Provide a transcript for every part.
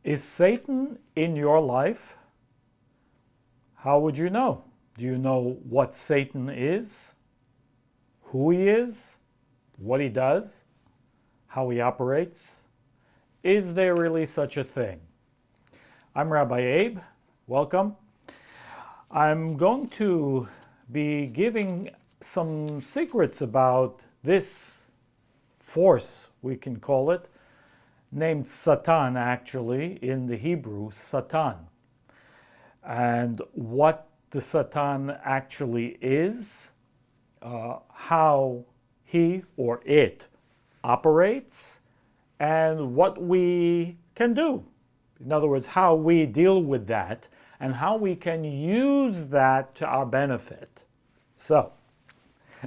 Is Satan in your life? How would you know? Do you know what Satan is? Who he is? What he does? How he operates? Is there really such a thing? I'm Rabbi Abe. Welcome. I'm going to be giving some secrets about this force, we can call it, named Satan, actually, in the Hebrew, Satan. And what the Satan actually is, how he or it operates, and what we can do. In other words, how we deal with that and how we can use that to our benefit. So,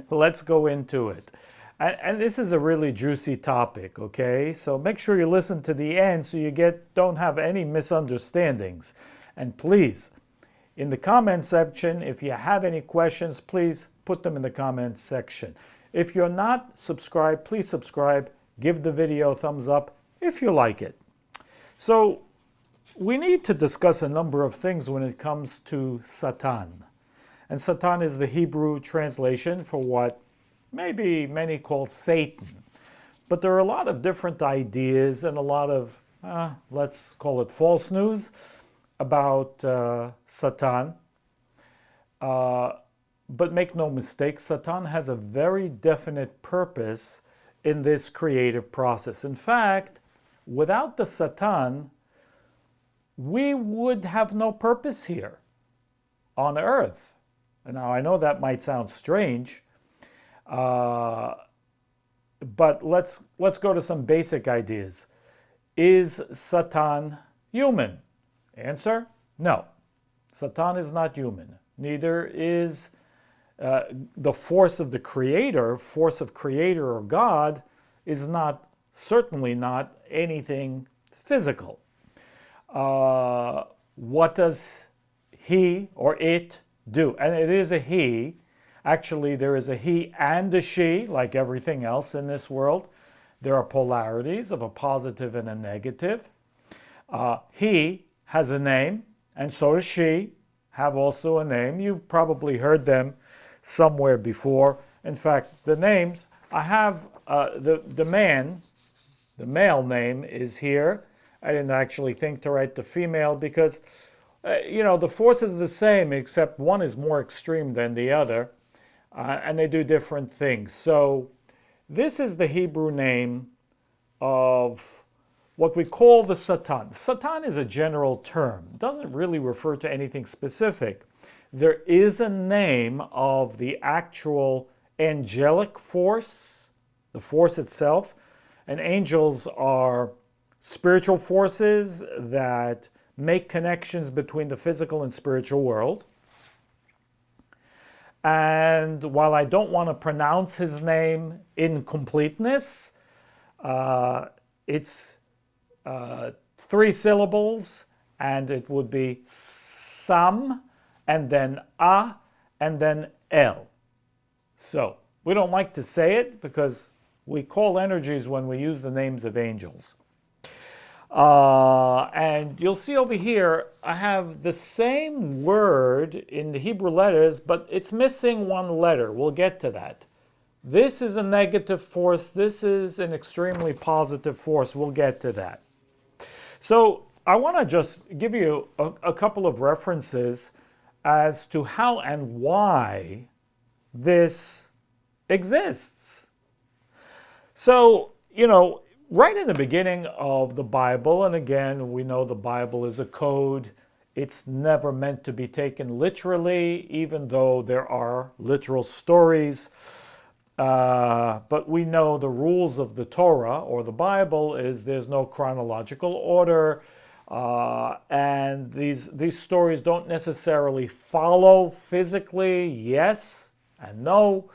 let's go into it. And this is a really juicy topic, okay? So make sure you listen to the end so you don't have any misunderstandings. And please, in the comment section, if you have any questions, please put them in the comment section. If you're not subscribed, please subscribe. Give the video a thumbs up if you like it. So we need to discuss a number of things when it comes to Satan. And Satan is the Hebrew translation for what maybe many call Satan. But there are a lot of different ideas and a lot of, let's call it false news about Satan. But make no mistake, Satan has a very definite purpose in this creative process. In fact, without the Satan, we would have no purpose here on earth. Now, I know that might sound strange, but let's go to some basic ideas. Is Satan human? Answer, no. Satan is not human. Neither is the force of the Creator, or God, is certainly not anything physical. What does he or it do? And it is a he. Actually, there is a he and a she, like everything else in this world. There are polarities of a positive and a negative. He has a name, and so does she have also a name. You've probably heard them somewhere before. In fact, the names, I have the male name is here. I didn't actually think to write the female because, the force is the same, except one is more extreme than the other. And they do different things. So this is the Hebrew name of what we call the Satan. Satan is a general term. It doesn't really refer to anything specific. There is a name of the actual angelic force, the force itself. And angels are spiritual forces that make connections between the physical and spiritual world. And while I don't want to pronounce his name in completeness, it's 3 syllables, and it would be Sam, and then A, and then El. So we don't like to say it because we call energies when we use the names of angels. And you'll see over here, I have the same word in the Hebrew letters, but it's missing one letter. We'll get to that. This is a negative force. This is an extremely positive force. We'll get to that. So I want to just give you a couple of references as to how and why this exists. So, right in the beginning of the Bible, and again, we know the Bible is a code. It's never meant to be taken literally, even though there are literal stories. But we know the rules of the Torah, or the Bible, is there's no chronological order. And these stories don't necessarily follow physically, yes and no.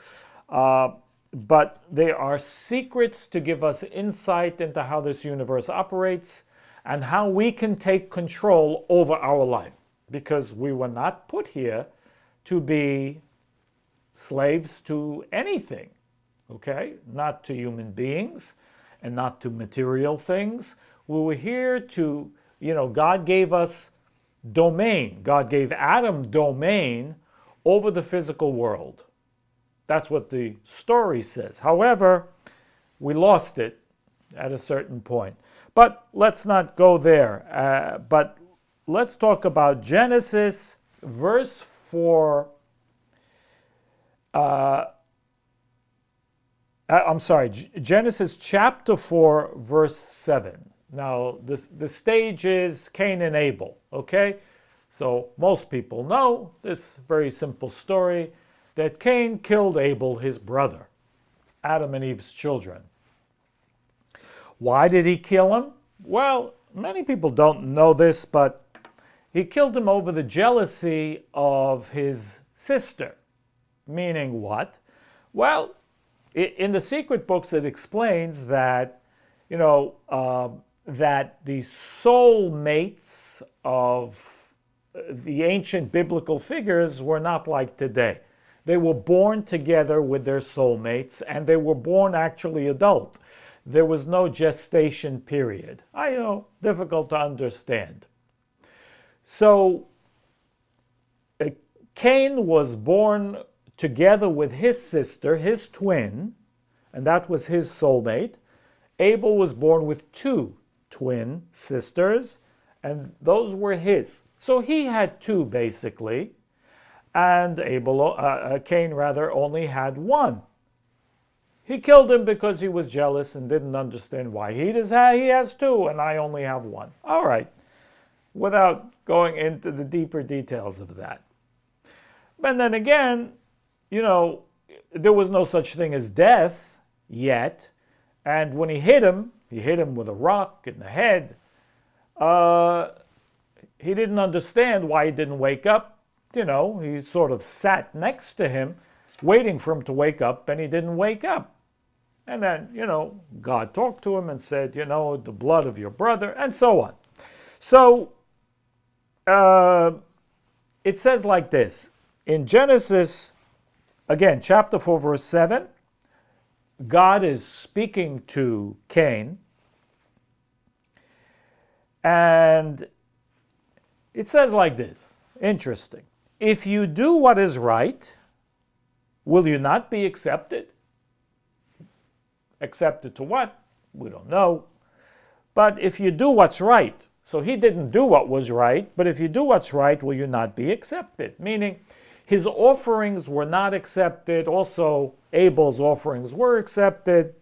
But they are secrets to give us insight into how this universe operates and how we can take control over our life. Because we were not put here to be slaves to anything, okay? Not to human beings and not to material things. We were here to God gave us domain. God gave Adam domain over the physical world. That's what the story says. However, we lost it at a certain point. But let's not go there. But let's talk about Genesis verse 4. Genesis chapter 4, verse 7. Now, the stage is Cain and Abel, okay? So most people know this very simple story that Cain killed Abel, his brother, Adam and Eve's children. Why did he kill him? Well, many people don't know this, but he killed him over the jealousy of his sister. Meaning what? Well, in the secret books it explains that, that the soulmates of the ancient biblical figures were not like today. They were born together with their soulmates, and they were born actually adult. There was no gestation period. I know, difficult to understand. So, Cain was born together with his sister, his twin, and that was his soulmate. Abel was born with 2 twin sisters, and those were his. So he had 2 basically, and Cain only had 1. He killed him because he was jealous and didn't understand why. He has 2 and I only have 1. All right, without going into the deeper details of that. And then again, there was no such thing as death yet. And when he hit him with a rock in the head. He didn't understand why he didn't wake up. He sort of sat next to him, waiting for him to wake up, and he didn't wake up. And then, God talked to him and said, the blood of your brother, and so on. So, it says like this. In Genesis, again, chapter 4, verse 7, God is speaking to Cain. And it says like this. Interesting. If you do what is right, will you not be accepted? Accepted to what? We don't know. But if you do what's right, so he didn't do what was right, but if you do what's right, will you not be accepted? Meaning, his offerings were not accepted. Also, Abel's offerings were accepted.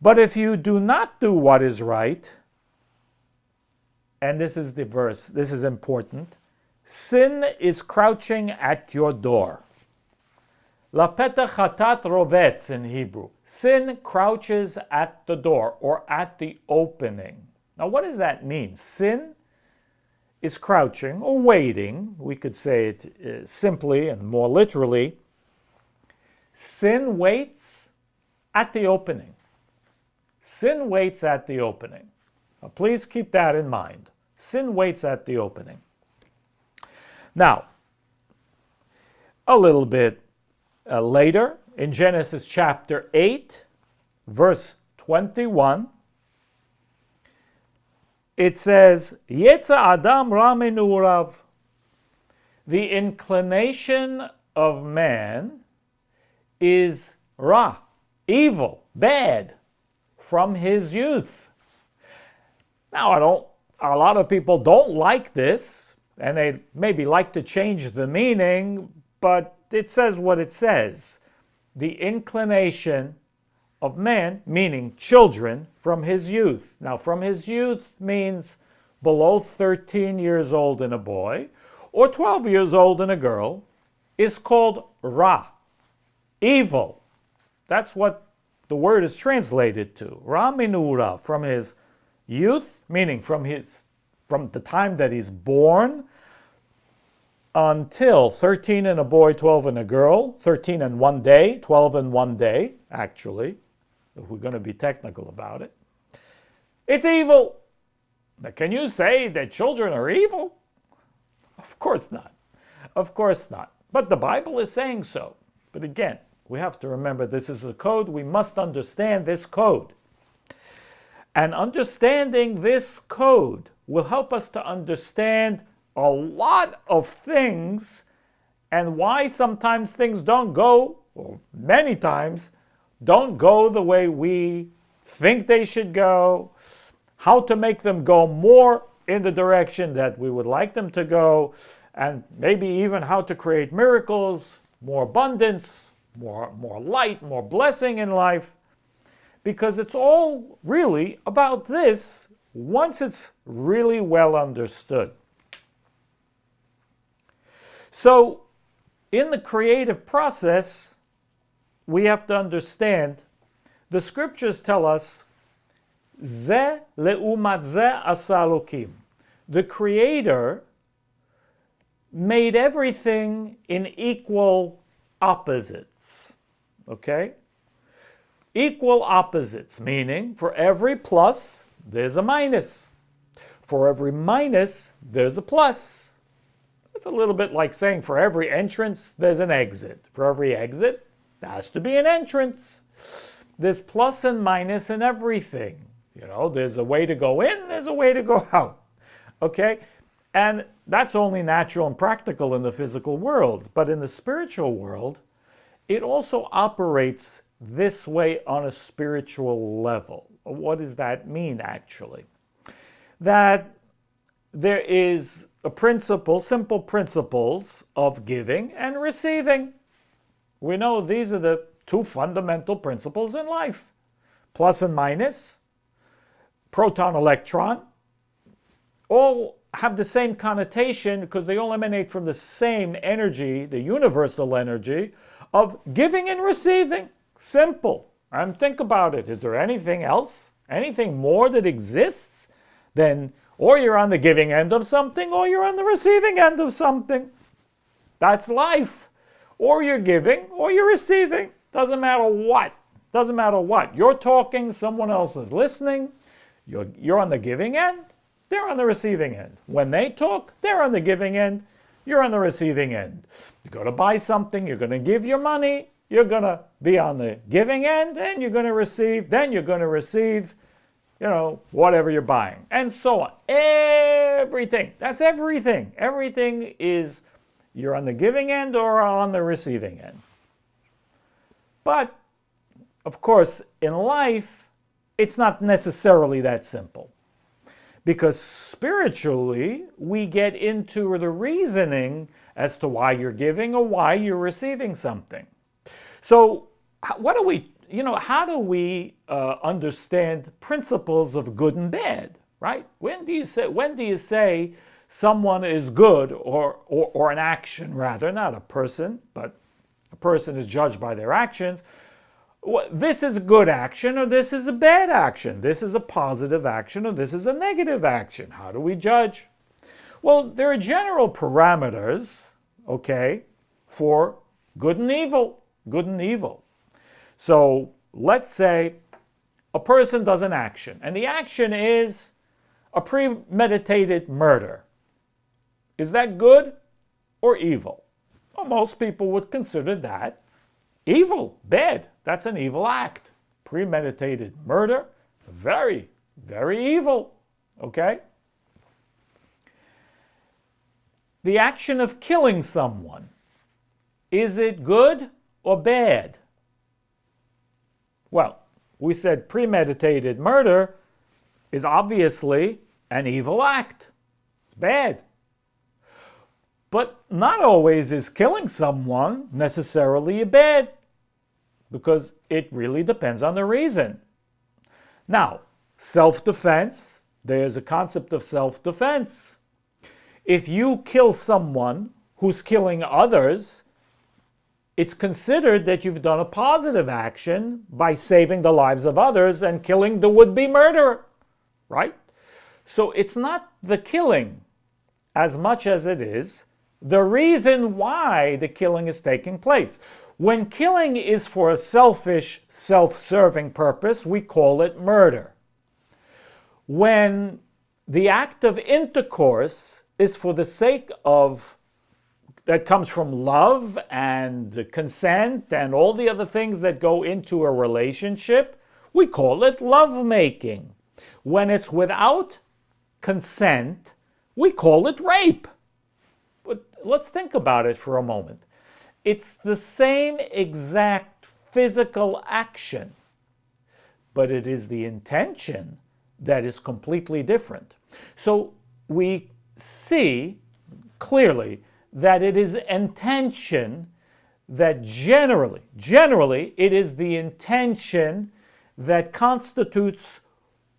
But if you do not do what is right, and this is the verse, this is important, sin is crouching at your door. Lapetach hatat rovetz in Hebrew. Sin crouches at the door or at the opening. Now what does that mean? Sin is crouching or waiting. We could say it simply and more literally. Sin waits at the opening. Sin waits at the opening. Now, please keep that in mind. Sin waits at the opening. Now, a little bit later, in Genesis chapter 8, verse 21, it says, Yetza Adam ra menurav. The inclination of man is ra, evil, bad, from his youth. Now, a lot of people don't like this, and they maybe like to change the meaning, but it says what it says. The inclination of man, meaning children, from his youth. Now, from his youth means below 13 years old in a boy, or 12 years old in a girl, is called ra, evil. That's what the word is translated to. Ra minura, from his youth, meaning from the time that he's born until 13 in a boy, 12 in a girl, 13 in 1 day, 12 in 1 day, actually, if we're going to be technical about it. It's evil. Now, can you say that children are evil? Of course not. Of course not. But the Bible is saying so. But again, we have to remember this is a code. We must understand this code. And understanding this code will help us to understand a lot of things and why sometimes things don't go, or many times, don't go the way we think they should go, how to make them go more in the direction that we would like them to go, and maybe even how to create miracles, more abundance, more light, more blessing in life. Because it's all really about this once it's really well understood. So, in the creative process, we have to understand, the scriptures tell us, Ze leumat ze asa Elokim. The Creator made everything in equal opposites. Okay? Equal opposites, meaning for every plus, there's a minus. For every minus, there's a plus. It's a little bit like saying for every entrance, there's an exit. For every exit, there has to be an entrance. There's plus and minus in everything. You know, there's a way to go in, there's a way to go out. Okay? And that's only natural and practical in the physical world. But in the spiritual world, it also operates this way on a spiritual level. What does that mean, actually? That there is a principle, simple principles of giving and receiving. We know these are the two fundamental principles in life. Plus and minus, proton, electron, all have the same connotation because they all emanate from the same energy, the universal energy of giving and receiving. Simple. And think about it. Is there anything else, anything more that exists than, or you're on the giving end of something, or you're on the receiving end of something? That's life. Or you're giving, or you're receiving. Doesn't matter what. Doesn't matter what. You're talking, someone else is listening. You're on the giving end, they're on the receiving end. When they talk, they're on the giving end, you're on the receiving end. You go to buy something, you're going to give your money, you're going to be on the giving end, and you're going to receive, then you're going to receive, you know, whatever you're buying, and so on. Everything. That's everything. Everything is, you're on the giving end or on the receiving end. But, of course, in life, it's not necessarily that simple. Because spiritually, we get into the reasoning as to why you're giving or why you're receiving something. So, what do we, how do we understand principles of good and bad, right? When do you say someone is good or an action rather, not a person, but a person is judged by their actions? This is a good action or this is a bad action. This is a positive action or this is a negative action. How do we judge? Well, there are general parameters, okay, for good and evil. Good and evil. So let's say a person does an action, and the action is a premeditated murder. Is that good or evil? Well, most people would consider that evil, bad. That's an evil act. Premeditated murder, very, very evil. Okay? The action of killing someone, is it good or bad? Well, we said premeditated murder is obviously an evil act. It's bad. But not always is killing someone necessarily bad, because it really depends on the reason. Now, self-defense, there's a concept of self-defense. If you kill someone who's killing others, it's considered that you've done a positive action by saving the lives of others and killing the would-be murderer, right? So it's not the killing as much as it is the reason why the killing is taking place. When killing is for a selfish, self-serving purpose, we call it murder. When the act of intercourse is for the sake of, that comes from love and consent and all the other things that go into a relationship, we call it lovemaking. When it's without consent, we call it rape. But let's think about it for a moment. It's the same exact physical action, but it is the intention that is completely different. So we see clearly that it is intention that generally it is the intention that constitutes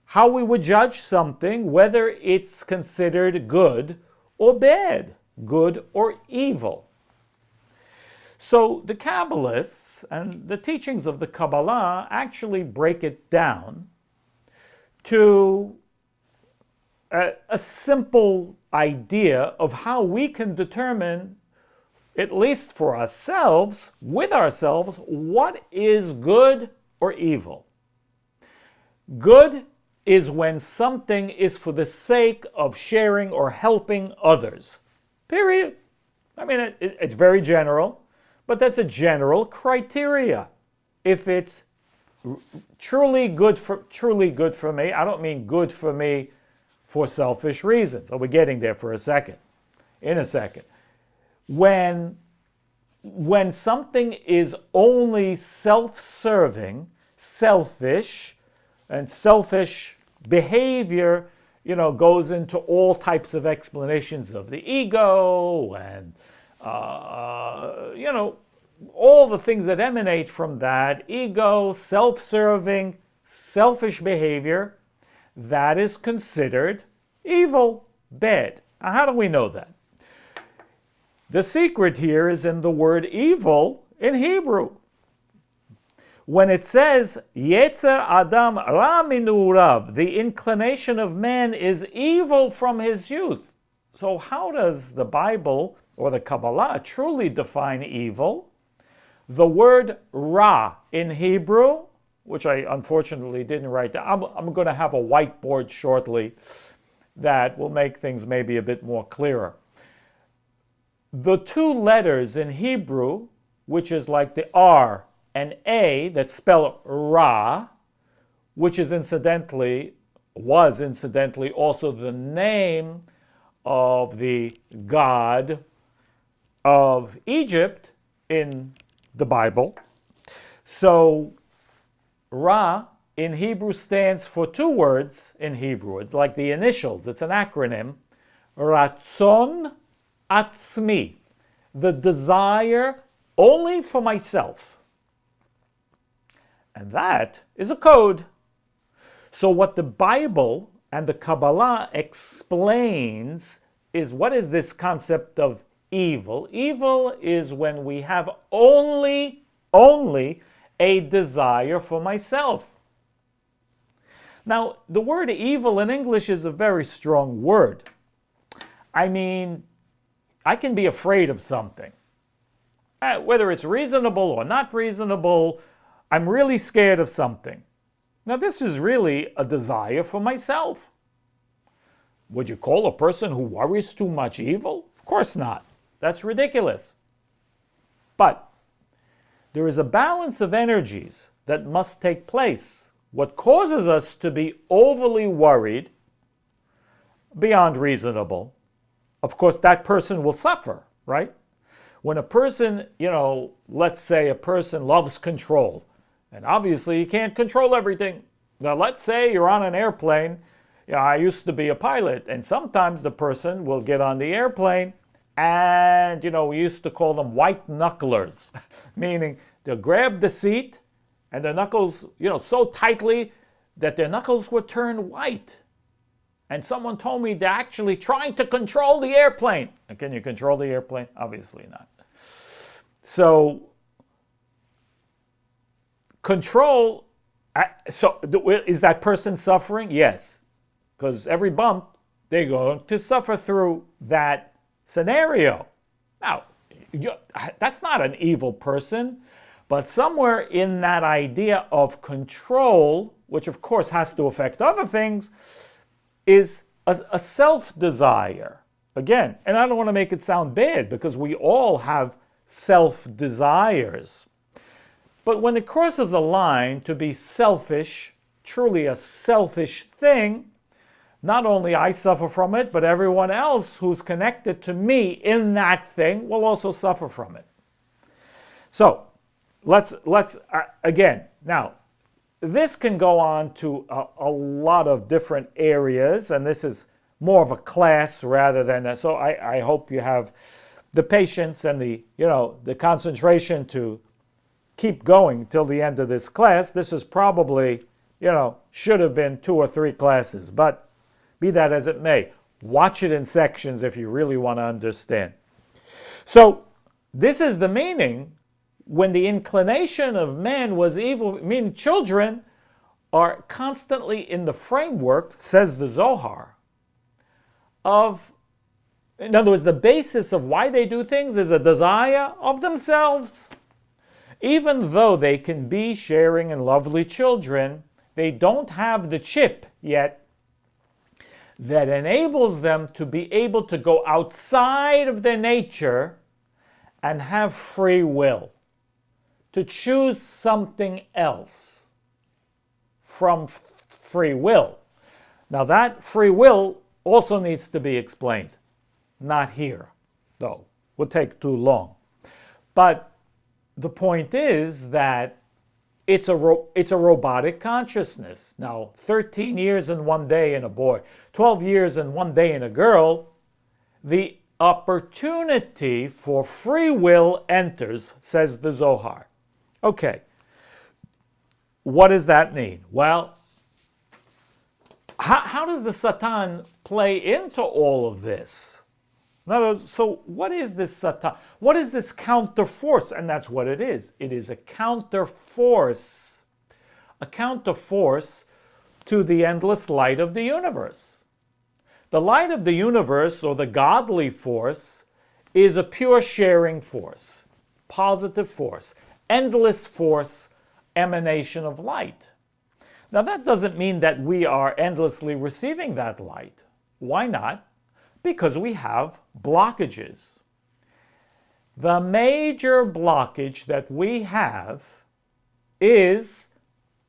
how we would judge something, whether it's considered good or bad, good or evil. So the Kabbalists and the teachings of the Kabbalah actually break it down to a simple idea of how we can determine, at least for ourselves, with ourselves, what is good or evil. Good is when something is for the sake of sharing or helping others. Period. I mean, it's very general, but that's a general criteria. If it's truly good for me, I don't mean good for me for selfish reasons. Oh, we're getting there in a second. When something is only self-serving, selfish, and selfish behavior, goes into all types of explanations of the ego and, all the things that emanate from that, ego, self-serving, selfish behavior, that is considered evil, bad. Now, how do we know that? The secret here is in the word evil in Hebrew. When it says, Yetzer Adam Ra Minurav, the inclination of man is evil from his youth. So how does the Bible or the Kabbalah truly define evil? The word Ra in Hebrew, which I unfortunately didn't write down. I'm going to have a whiteboard shortly that will make things maybe a bit more clearer. The two letters in Hebrew, which is like the R and A that spell Ra, which was incidentally also the name of the god of Egypt in the Bible. So Ra in Hebrew stands for two words in Hebrew. It's like the initials. It's an acronym. Ratzon Atzmi, the desire only for myself. And that is a code. So what the Bible and the Kabbalah explains is, what is this concept of evil? Evil is when we have only a desire for myself. Now, the word evil in English is a very strong word. I mean, I can be afraid of something. Whether it's reasonable or not reasonable, I'm really scared of something. Now, this is really a desire for myself. Would you call a person who worries too much evil? Of course not. That's ridiculous. But there is a balance of energies that must take place. What causes us to be overly worried, beyond reasonable, of course, that person will suffer, right? When a person, let's say a person loves control, and obviously you can't control everything. Now, let's say you're on an airplane. I used to be a pilot, and sometimes the person will get on the airplane and, we used to call them white knucklers, meaning they'll grab the seat and their knuckles, so tightly that their knuckles would turn white. And someone told me they're actually trying to control the airplane. And can you control the airplane? Obviously not. So, control, is that person suffering? Yes. Because every bump, they're going to suffer through that scenario. Now, that's not an evil person, but somewhere in that idea of control, which of course has to affect other things, is a self-desire. Again, and I don't want to make it sound bad, because we all have self-desires. But when it crosses a line to be selfish, truly a selfish thing, not only I suffer from it, but everyone else who's connected to me in that thing will also suffer from it. So let's again, now this can go on to a lot of different areas, and this is more of a class rather than a, so I hope you have the patience and the concentration to keep going till the end of this class. This is probably should have been 2 or 3 classes, but be that as it may, watch it in sections if you really want to understand. So this is the meaning when the inclination of man was evil, meaning children are constantly in the framework, says the Zohar, of, in other words, the basis of why they do things is a desire of themselves. Even though they can be sharing and lovely children, they don't have the chip yet that enables them to be able to go outside of their nature and have free will, to choose something else from free will. Now that free will also needs to be explained. Not here, though. Would take too long. But the point is that it's a robotic consciousness. Now, 13 years and 1 day in a boy, 12 years and 1 day in a girl, the opportunity for free will enters, says the Zohar. Okay, what does that mean? Well, how does the Satan play into all of this? In other words, so what is this Satan? What is this counter force? And that's what it is. It is a counter force to the endless light of the universe. The light of the universe, or the godly force, is a pure sharing force, positive force, endless force, emanation of light. Now that doesn't mean that we are endlessly receiving that light. Why not? Because we have blockages. The major blockage that we have is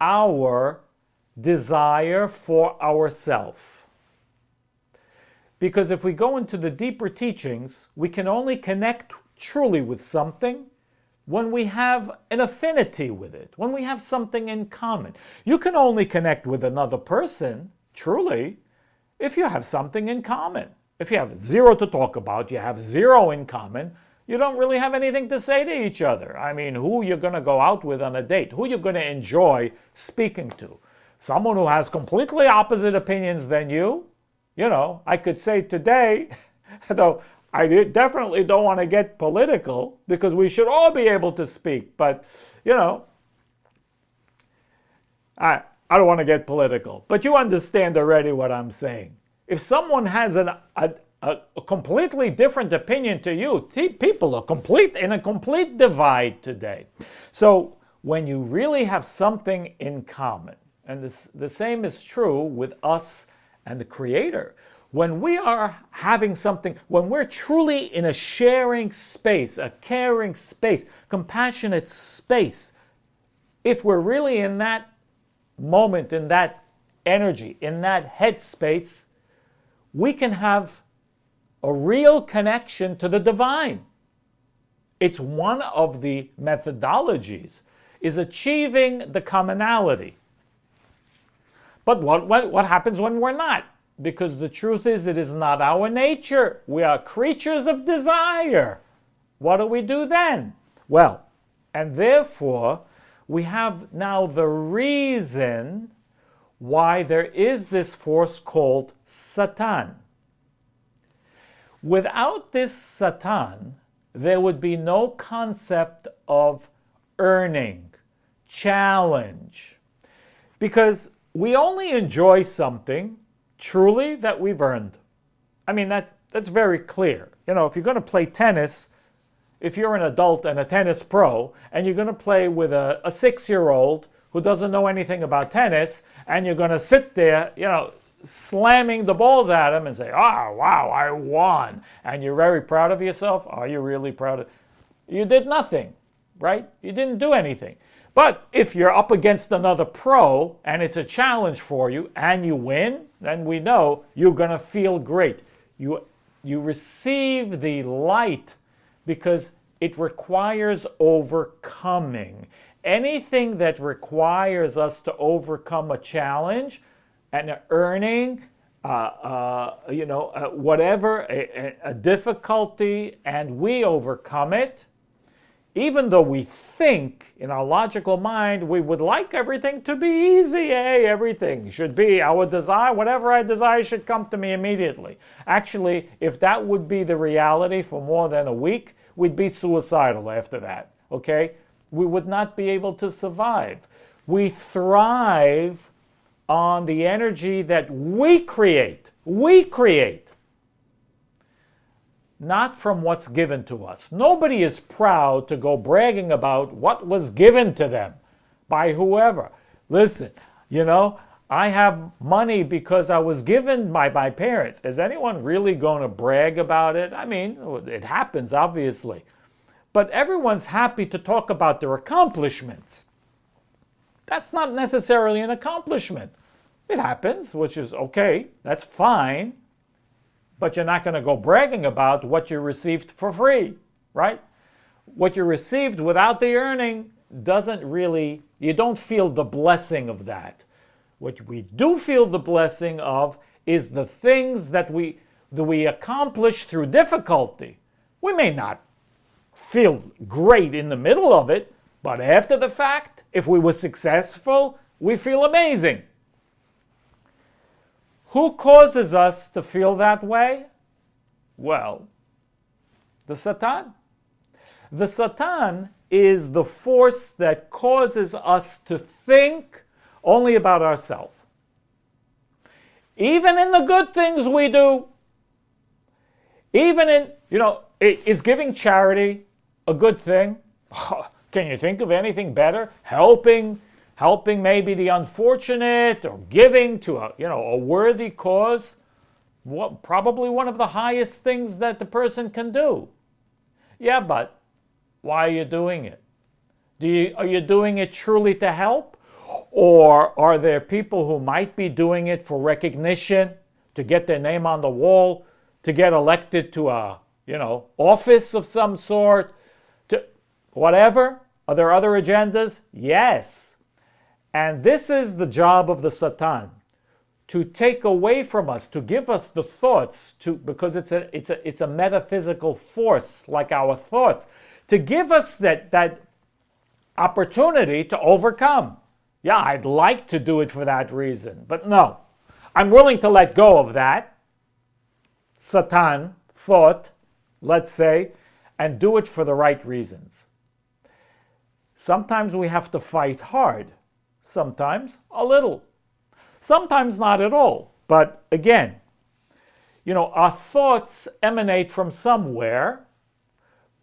our desire for ourself. Because if we go into the deeper teachings, we can only connect truly with something when we have an affinity with it, when we have something in common. You can only connect with another person, truly, if you have something in common. If you have zero to talk about, you have zero in common, you don't really have anything to say to each other. I mean, who you're going to go out with on a date, who you're going to enjoy speaking to. Someone who has completely opposite opinions than you, I could say today, though I definitely don't want to get political because we should all be able to speak, but, I don't want to get political, but you understand already what I'm saying. If someone has a completely different opinion to you, people are in a complete divide today. So when you really have something in common, and the same is true with us and the Creator, when we are having something, when we're truly in a sharing space, a caring space, compassionate space, if we're really in that moment, in that energy, in that headspace, we can have a real connection to the divine. It's one of the methodologies, is achieving the commonality. But what happens when we're not? Because the truth is, it is not our nature. We are creatures of desire. What do we do then? Well, and therefore, we have now the reason why there is this force called Satan. Without this Satan, there would be no concept of earning, challenge, because we only enjoy something truly that we've earned. I mean, that's very clear. If you're going to play tennis, if you're an adult and a tennis pro, and you're going to play with a 6-year-old who doesn't know anything about tennis, and you're going to sit there, slamming the balls at him and say, "Ah, wow, I won." And you're very proud of yourself. Are you really proud of? You did nothing, right? You didn't do anything. But if you're up against another pro and it's a challenge for you and you win, then we know you're going to feel great. You receive the light because it requires overcoming. Anything that requires us to overcome a challenge and earning, whatever, a difficulty, and we overcome it, even though we think in our logical mind we would like everything to be easy, everything should be our desire, whatever I desire should come to me immediately. Actually, if that would be the reality for more than a week, we'd be suicidal after that, okay? We would not be able to survive. We thrive on the energy that we create. We create. Not from what's given to us. Nobody is proud to go bragging about what was given to them by whoever. Listen, I have money because I was given by my parents. Is anyone really going to brag about it? I mean, it happens, obviously. But everyone's happy to talk about their accomplishments. That's not necessarily an accomplishment. It happens, which is okay. That's fine. But you're not going to go bragging about what you received for free, right? What you received without the earning you don't feel the blessing of that. What we do feel the blessing of is the things that we accomplish through difficulty. We may not feel great in the middle of it, but after the fact, if we were successful, we feel amazing. Who causes us to feel that way? Well, the Satan. The Satan is the force that causes us to think only about ourselves. Even in the good things we do, even in, is giving charity a good thing? Can you think of anything better? Helping maybe the unfortunate, or giving to a worthy cause, probably one of the highest things that the person can do. Yeah, but why are you doing it? Are you doing it truly to help? Or are there people who might be doing it for recognition, to get their name on the wall, to get elected to a office of some sort, to whatever? Are there other agendas? Yes. And this is the job of the Satan, to take away from us, to give us the thoughts, because it's a metaphysical force like our thoughts, to give us that opportunity to overcome. Yeah, I'd like to do it for that reason, but no, I'm willing to let go of that Satan thought, let's say, and do it for the right reasons. Sometimes we have to fight hard. Sometimes a little. Sometimes not at all. But again, our thoughts emanate from somewhere,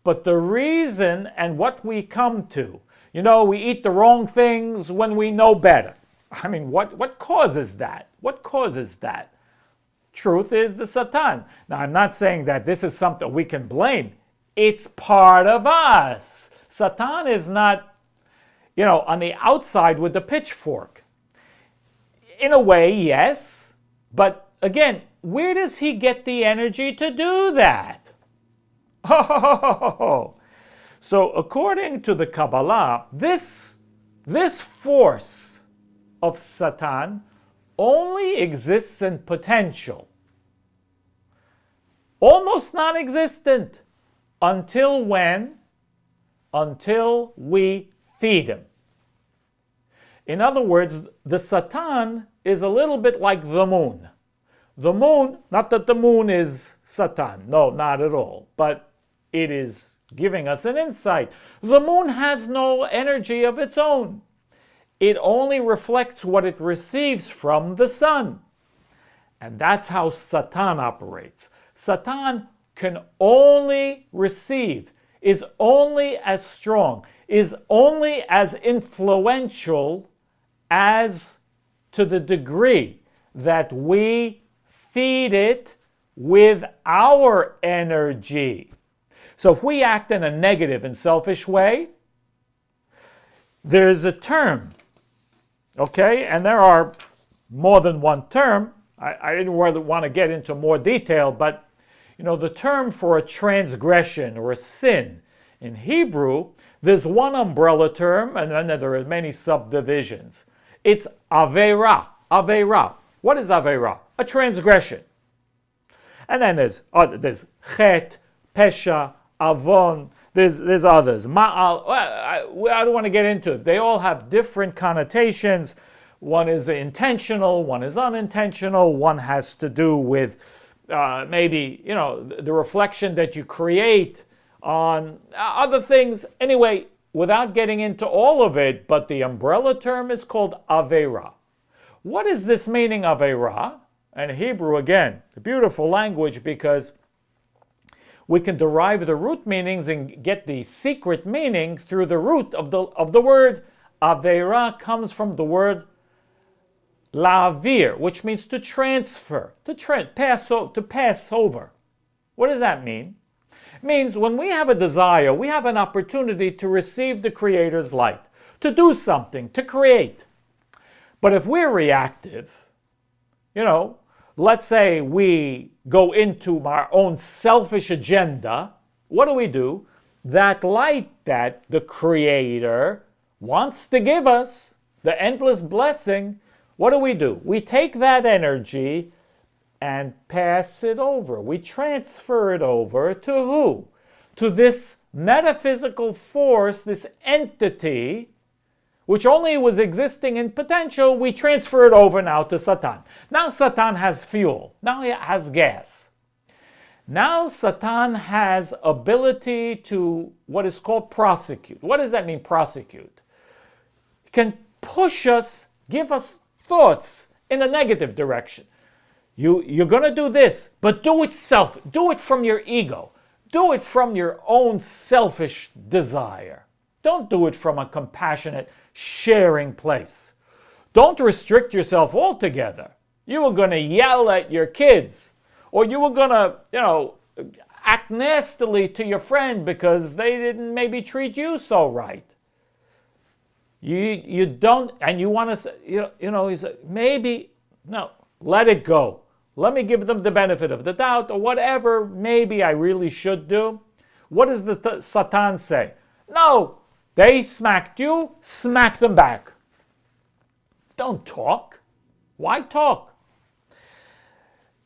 but the reason and what we come to, we eat the wrong things when we know better. I mean, what causes that? What causes that? Truth is the Satan. Now, I'm not saying that this is something we can blame. It's part of us. Satan is not on the outside with the pitchfork. In a way, yes. But again, where does he get the energy to do that? Oh. So according to the Kabbalah, this force of Satan only exists in potential. Almost non-existent. Until when? Until we feed him. In other words, the Satan is a little bit like the moon. The moon, not that the moon is Satan, no, not at all, but it is giving us an insight. The moon has no energy of its own. It only reflects what it receives from the sun. And that's how Satan operates. Satan can only receive, is only as strong, is only as influential as to the degree that we feed it with our energy. So if we act in a negative and selfish way, there's a term, okay? And there are more than one term. I didn't really want to get into more detail, but the term for a transgression or a sin in Hebrew, there's one umbrella term, and then there are many subdivisions. It's Avera. Avera. What is Avera? A transgression. And then there's Chet, Pesha, Avon. There's others. Ma'al. I don't want to get into it. They all have different connotations. One is intentional, one is unintentional, one has to do with maybe, the reflection that you create on other things. Anyway, without getting into all of it, but the umbrella term is called Avera. What is this meaning, Avera? And Hebrew, again, a beautiful language, because we can derive the root meanings and get the secret meaning through the root of the word. Avera comes from the word la'avir, which means to transfer, to pass over. What does that mean? It means when we have a desire, we have an opportunity to receive the Creator's light, to do something, to create. But if we're reactive, let's say we go into our own selfish agenda, what do? That light that the Creator wants to give us, the endless blessing, what do? We take that energy and pass it over. We transfer it over to who? To this metaphysical force, this entity, which only was existing in potential. We transfer it over now to Satan. Now Satan has fuel. Now he has gas. Now Satan has ability to what is called prosecute. What does that mean, prosecute? He can push us, give us thoughts in a negative direction. You're going to do this, but do it from your ego. Do it from your own selfish desire. Don't do it from a compassionate, sharing place. Don't restrict yourself altogether. You were going to yell at your kids, or you were going to, act nastily to your friend because they didn't maybe treat you so right. You don't, and you want to say, he said, maybe, no, let it go. Let me give them the benefit of the doubt, or whatever maybe I really should do. What does the Satan say? No, they smacked you, smack them back. Don't talk. Why talk?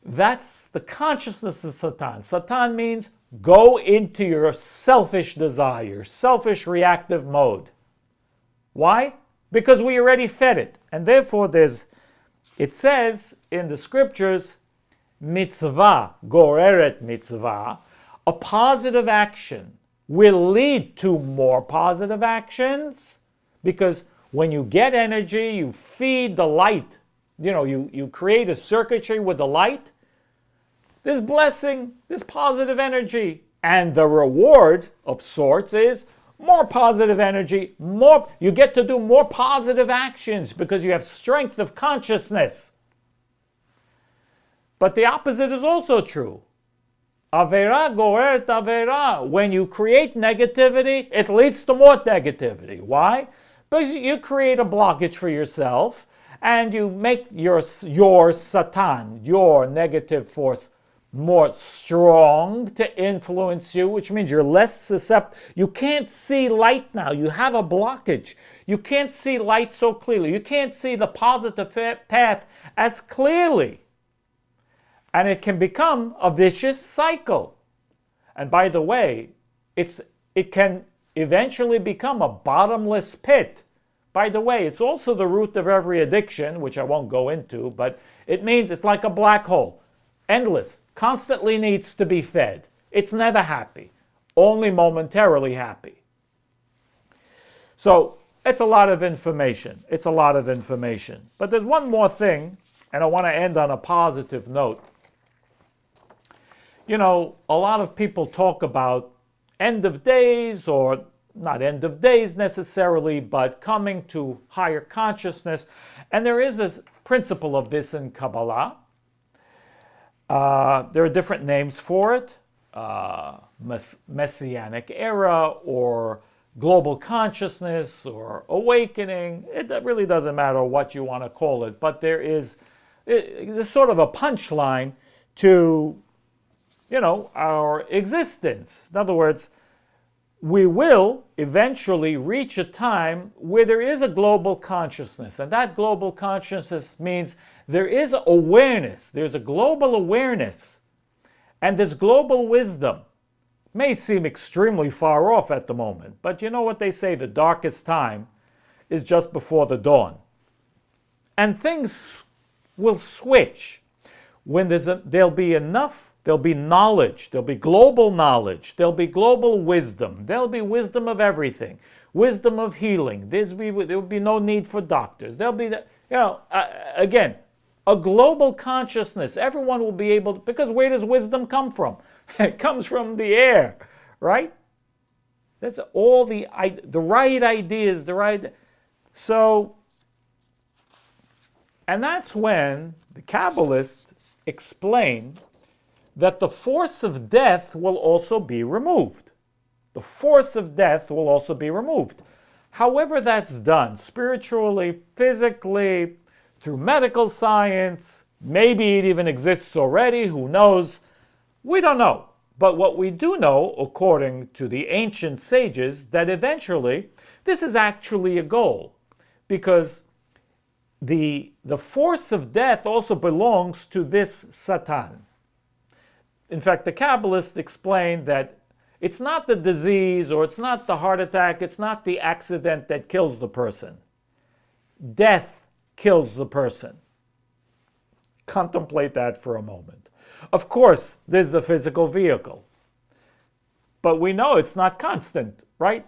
That's the consciousness of Satan. Satan means go into your selfish desire, selfish reactive mode. Why? Because we already fed it. And therefore it says in the scriptures, mitzvah, goreret mitzvah, a positive action will lead to more positive actions, because when you get energy, you feed the light, you create a circuitry with the light, this blessing, this positive energy, and the reward of sorts is more positive energy, you get to do more positive actions because you have strength of consciousness. But the opposite is also true. Avera goreret avera. When you create negativity, it leads to more negativity. Why? Because you create a blockage for yourself, and you make your Satan, your negative force, more strong to influence you, which means you're less susceptible. You can't see light now. You have a blockage. You can't see light so clearly. You can't see the positive path as clearly. And it can become a vicious cycle. And by the way, it can eventually become a bottomless pit. By the way, it's also the root of every addiction, which I won't go into, but it means it's like a black hole. Endless, constantly needs to be fed. It's never happy, only momentarily happy. So it's a lot of information. It's a lot of information. But there's one more thing, and I want to end on a positive note. A lot of people talk about end of days, or not end of days necessarily, but coming to higher consciousness. And there is a principle of this in Kabbalah. There are different names for it, Messianic era, or global consciousness or awakening. It really doesn't matter what you want to call it, but there's sort of a punchline to, our existence. In other words, we will eventually reach a time where there is a global consciousness. And that global consciousness means there is awareness. There's a global awareness. And there's global wisdom. May seem extremely far off at the moment, but you know what they say, the darkest time is just before the dawn. And things will switch when there'll be enough, there'll be knowledge, there'll be global knowledge, there'll be global wisdom, there'll be wisdom of everything, wisdom of healing, there will be no need for doctors, there'll be, again, a global consciousness. Everyone will be able to, because where does wisdom come from? It comes from the air, right? That's all the right ideas, So, and that's when the Kabbalists explain that the force of death will also be removed. The force of death will also be removed. However that's done, spiritually, physically, through medical science, maybe it even exists already, who knows? We don't know. But what we do know, according to the ancient sages, that eventually this is actually a goal. Because the force of death also belongs to this Satan. In fact, the Kabbalists explain that it's not the disease or it's not the heart attack, it's not the accident that kills the person. Death kills the person. Contemplate that for a moment. Of course, there's the physical vehicle. But we know it's not constant, right?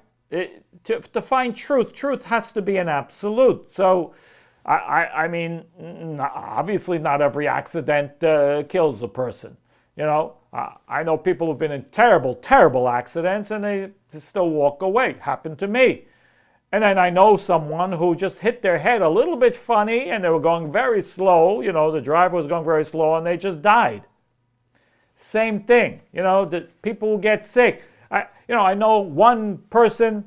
To find truth has to be an absolute. So, I mean, obviously not every accident kills a person. I know people who've been in terrible, terrible accidents and they still walk away. Happened to me. And then I know someone who just hit their head a little bit funny and they were going very slow. The driver was going very slow and they just died. Same thing. The people who get sick. I know one person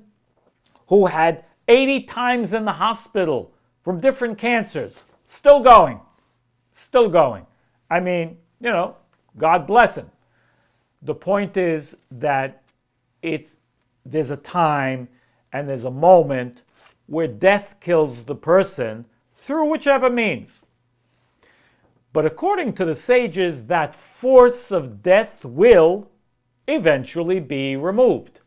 who had 80 times in the hospital from different cancers. Still going. I mean, God bless him. The point is that there's a time and there's a moment where death kills the person through whichever means. But according to the sages, that force of death will eventually be removed.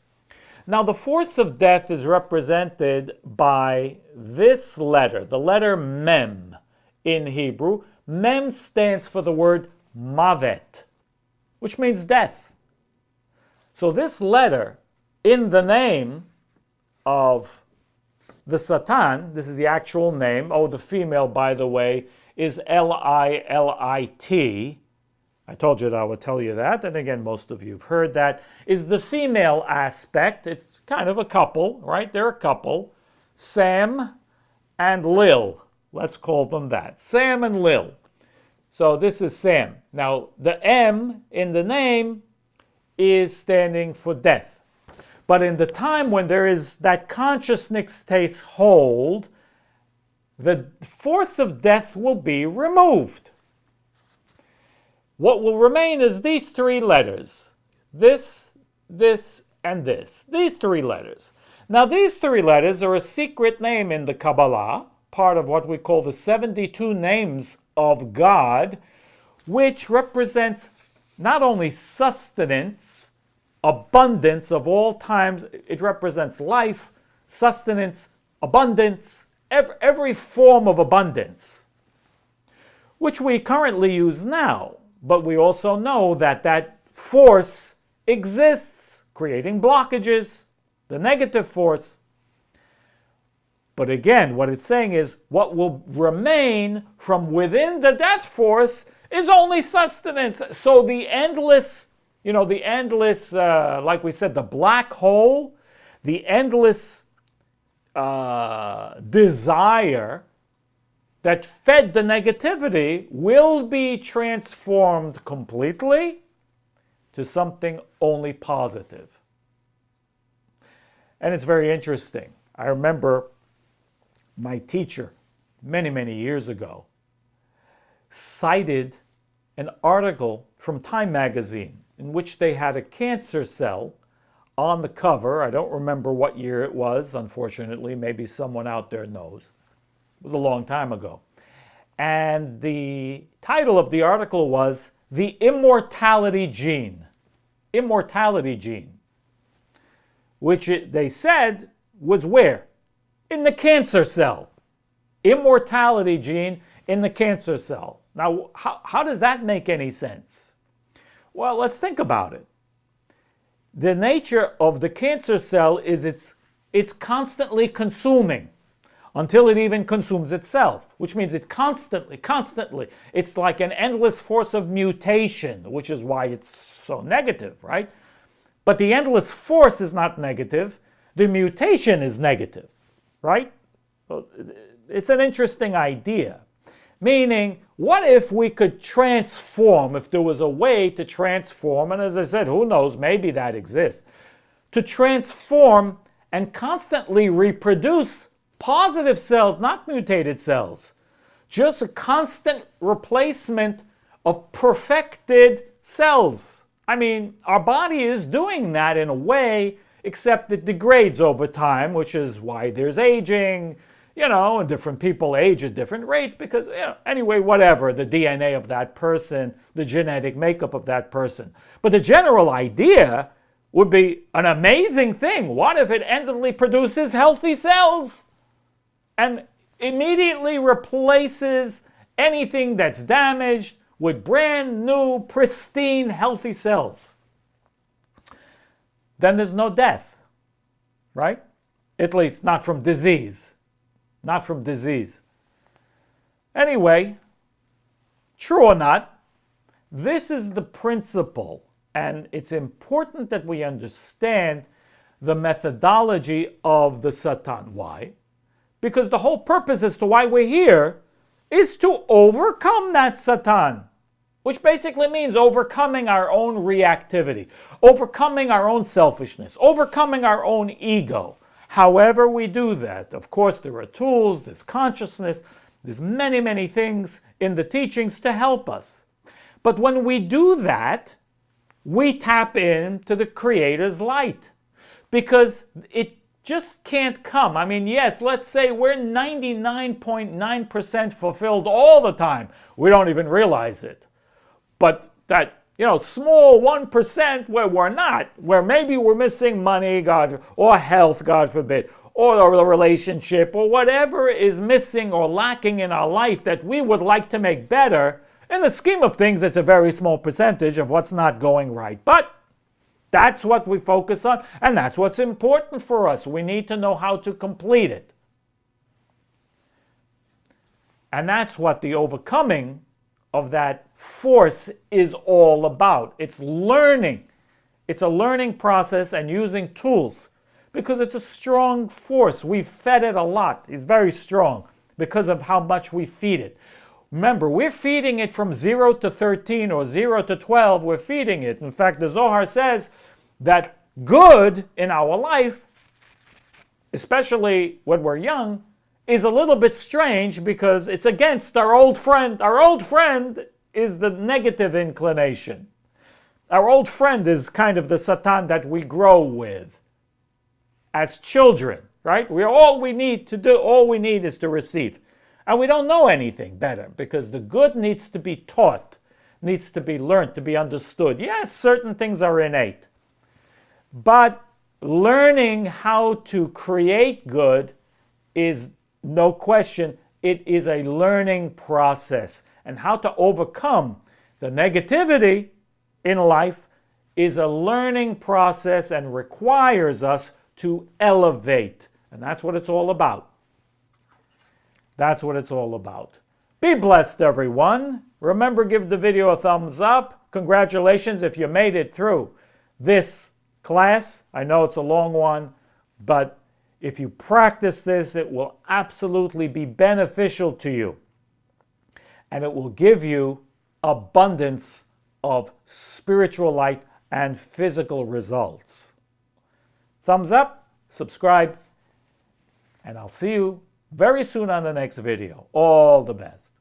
Now, the force of death is represented by this letter, the letter Mem in Hebrew. Mem stands for the word Mavet, which means death. So this letter in the name of the Satan, this is the actual name. Oh, the female, by the way, is Lilit. I told you that I would tell you that, and again, most of you have heard that, is the female aspect. It's kind of a couple, right? They're a couple. Sam and Lil. Let's call them that. Sam and Lil. So this is Sam. Now, the M in the name is standing for death. But in the time when there is that consciousness takes hold, the force of death will be removed. What will remain is these three letters. This, and this. These three letters. Now, these three letters are a secret name in the Kabbalah, part of what we call the 72 names of God, which represents not only sustenance, abundance of all times, it represents life, sustenance, abundance, every form of abundance, which we currently use now. But we also know that that force exists, creating blockages, the negative force. But again, what it's saying is what will remain from within the death force is only sustenance. So the endless, like we said, the black hole, the endless desire that fed the negativity will be transformed completely to something only positive. And it's very interesting. I remember my teacher many, many years ago cited an article from Time magazine in which they had a cancer cell on the cover. I don't remember what year it was, unfortunately. Maybe someone out there knows. It was a long time ago. And the title of the article was The Immortality Gene. Immortality Gene. Which they said was where? In the cancer cell. Immortality gene in the cancer cell. Now, how does that make any sense? Well, let's think about it. The nature of the cancer cell is it's constantly consuming until it even consumes itself, which means it constantly, it's like an endless force of mutation, which is why it's so negative, right? But the endless force is not negative. The mutation is negative, right? Well, it's an interesting idea. Meaning, what if we could transform, if there was a way to transform, and as I said, who knows, maybe that exists, to transform and constantly reproduce positive cells, not mutated cells. Just a constant replacement of perfected cells. I mean, our body is doing that in a way, except it degrades over time, which is why there's aging, and different people age at different rates because, anyway, whatever, the DNA of that person, the genetic makeup of that person. But the general idea would be an amazing thing. What if it endlessly produces healthy cells and immediately replaces anything that's damaged with brand new, pristine, healthy cells? Then there's no death, right? At least not from disease. Not from disease. Anyway, true or not, this is the principle, and it's important that we understand the methodology of the Satan. Why? Because the whole purpose as to why we're here is to overcome that Satan, which basically means overcoming our own reactivity, overcoming our own selfishness, overcoming our own ego. However we do that, of course, there are tools, there's consciousness, there's many, many things in the teachings to help us. But when we do that, we tap into the Creator's light, because it just can't come. I mean, yes, let's say we're 99.9% fulfilled all the time. We don't even realize it. But that small 1% where we're not, where maybe we're missing money, God, or health, God forbid, or the relationship, or whatever is missing or lacking in our life that we would like to make better, in the scheme of things, it's a very small percentage of what's not going right. But that's what we focus on, and that's what's important for us. We need to know how to complete it. And that's what the overcoming of that force is all about. It's learning. It's a learning process and using tools, because it's a strong force. We've fed it a lot. It's very strong because of how much we feed it. Remember, we're feeding it from 0 to 13 or 0 to 12. We're feeding it. In fact, the Zohar says that good in our life, especially when we're young, is a little bit strange because it's against our old friend. Our old friend is the negative inclination. Our old friend is kind of the Satan that we grow with as children, right? All we need is to receive. And we don't know anything better, because the good needs to be taught, needs to be learned, to be understood. Yes, certain things are innate. But learning how to create good is, no question, it is a learning process. And how to overcome the negativity in life is a learning process and requires us to elevate. And that's what it's all about. That's what it's all about. Be blessed, everyone. Remember, give the video a thumbs up. Congratulations if you made it through this class. I know it's a long one, but if you practice this, it will absolutely be beneficial to you. And it will give you abundance of spiritual light and physical results. Thumbs up, subscribe, and I'll see you very soon on the next video. All the best.